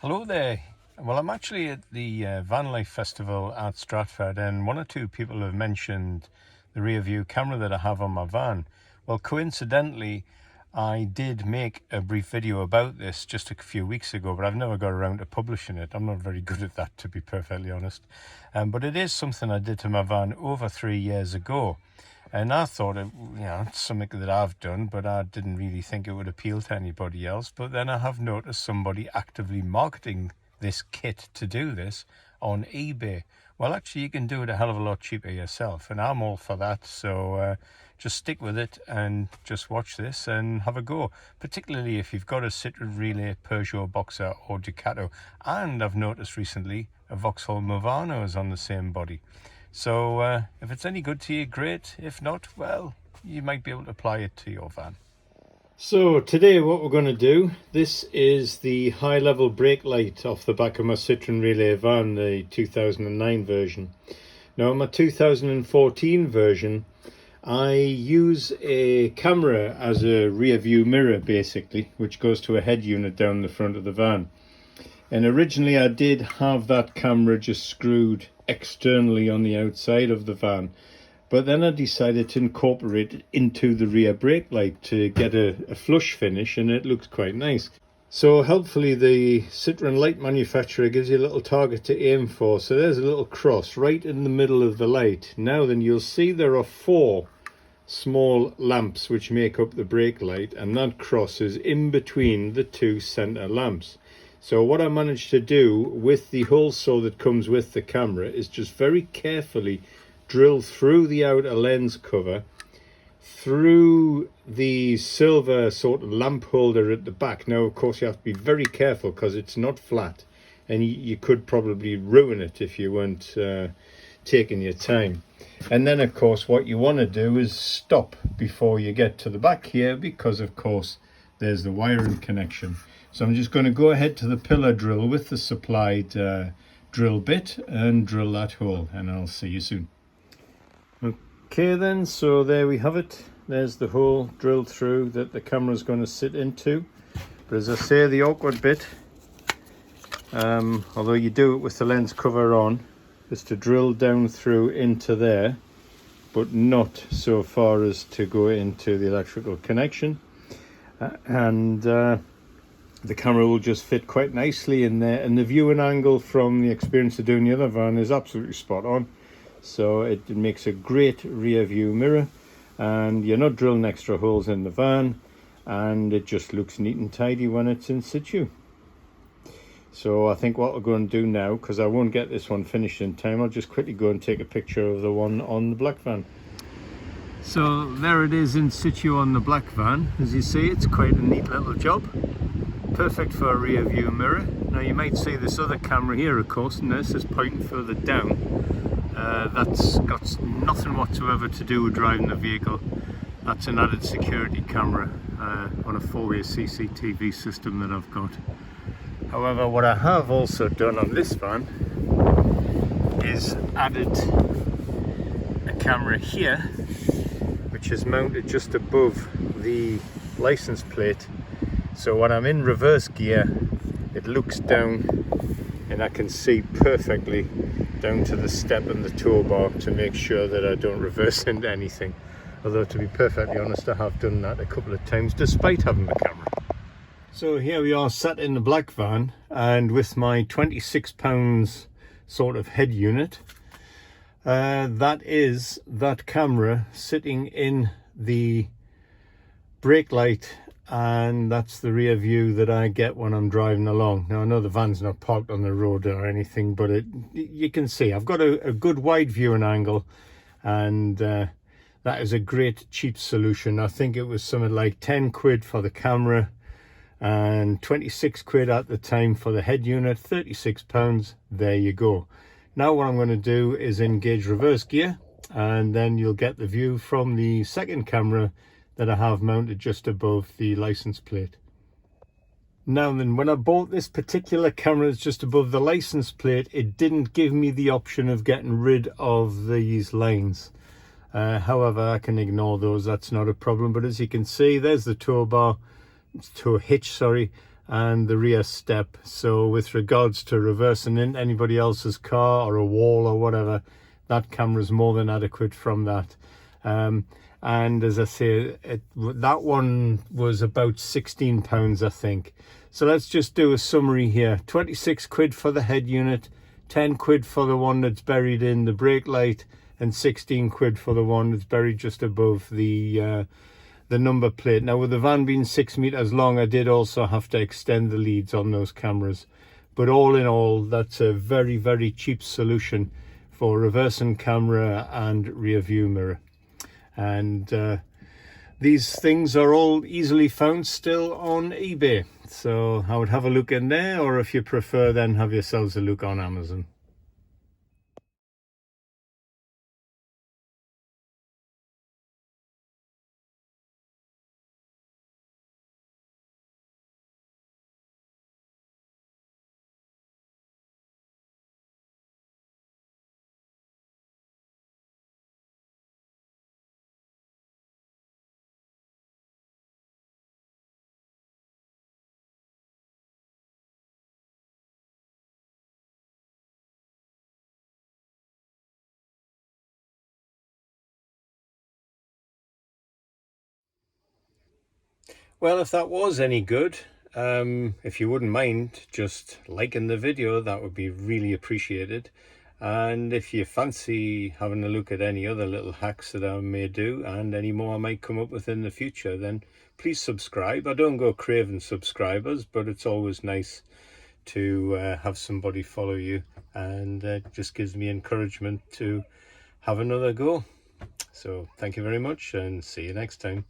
Hello there. Well, I'm actually at the Van Life Festival at Stratford, and one or two people have mentioned the rear view camera that I have on my van. Well, coincidentally, I did make a brief video about this just a few weeks ago, but I've never got around to publishing it. I'm not very good at that, to be perfectly honest. But it is something I did to my van over 3 years ago. And I thought it's something that I've done, but I didn't really think it would appeal to anybody else. But then I have noticed somebody actively marketing this kit to do this on eBay. Well, actually, you can do it a hell of a lot cheaper yourself, and I'm all for that. So just stick with it and just watch this and have a go, particularly if you've got a Citroen Relay, Peugeot Boxer or Ducato. And I've noticed recently a Vauxhall Movano is on the same body. So if it's any good to you, great. If not, well, you might be able to apply it to your van. So today what we're going to do, this is the high level brake light off the back of my Citroen Relay van, the 2009 version. Now in my 2014 version, I use a camera as a rear view mirror basically, which goes to a head unit down the front of the van. And originally I did have that camera just screwed externally on the outside of the van, but then I decided to incorporate it into the rear brake light to get a flush finish, and it looks quite nice. So helpfully the Citroen light manufacturer gives you a little target to aim for. So there's a little cross right in the middle of the light. Now then, you'll see there are 4 small lamps which make up the brake light, and that cross is in between the 2 center lamps. So what I managed to do with the hole saw that comes with the camera is just very carefully drill through the outer lens cover, through the silver sort of lamp holder at the back. Now of course you have to be very careful because it's not flat, and you could probably ruin it if you weren't taking your time. And then of course what you want to do is stop before you get to the back here, because of course there's the wiring connection. So I'm just going to go ahead to the pillar drill with the supplied drill bit and drill that hole, and I'll see you soon. Okay then, so there we have it. There's the hole drilled through that the camera's going to sit into. But as I say, the awkward bit, although you do it with the lens cover on, is to drill down through into there, but not so far as to go into the electrical connection. The camera will just fit quite nicely in there, and the viewing angle from the experience of doing the other van is absolutely spot on. So it makes a great rear view mirror, and you're not drilling extra holes in the van, and it just looks neat and tidy when it's in situ. So I think what we're going to do now, because I won't get this one finished in time, I'll just quickly go and take a picture of the one on the black van. So there it is in situ on the black van. As you see, it's quite a neat little job. Perfect for a rear view mirror. Now you might see this other camera here, of course, and this is pointing further down. That's got nothing whatsoever to do with driving the vehicle. That's an added security camera on a 4-way CCTV system that I've got. However, what I have also done on this van is added a camera here, which is mounted just above the license plate. So when I'm in reverse gear, it looks down and I can see perfectly down to the step and the tow bar to make sure that I don't reverse into anything. Although to be perfectly honest, I have done that a couple of times despite having the camera. So here we are sat in the black van, and with my 26 pounds sort of head unit, that is that camera sitting in the brake light, and that's the rear view that I get when I'm driving along. Now I know the van's not parked on the road or anything, but you can see I've got a good wide viewing angle, and that is a great cheap solution. I think it was something like 10 quid for the camera and 26 quid at the time for the head unit. 36 pounds, there you go. Now what I'm going to do is engage reverse gear, and then you'll get the view from the second camera that I have mounted just above the license plate. Now then, when I bought this particular camera just above the license plate, it didn't give me the option of getting rid of these lines. However, I can ignore those, that's not a problem. But as you can see, there's the tow bar, tow hitch, sorry, and the rear step. So with regards to reversing into anybody else's car or a wall or whatever, that camera is more than adequate from that. And as I say, that one was about £16, I think. So let's just do a summary here. 26 quid for the head unit, 10 quid for the one that's buried in the brake light, and 16 quid for the one that's buried just above the number plate. Now, with the van being 6 meters long, I did also have to extend the leads on those cameras. But all in all, that's a very, very cheap solution for reversing camera and rear view mirror. And these things are all easily found still on eBay. So I would have a look in there, or if you prefer, then have yourselves a look on Amazon. Well, if that was any good, if you wouldn't mind just liking the video, that would be really appreciated. And if you fancy having a look at any other little hacks that I may do, and any more I might come up with in the future, then please subscribe. I don't go craving subscribers, but it's always nice to have somebody follow you, and it just gives me encouragement to have another go. So thank you very much, and see you next time.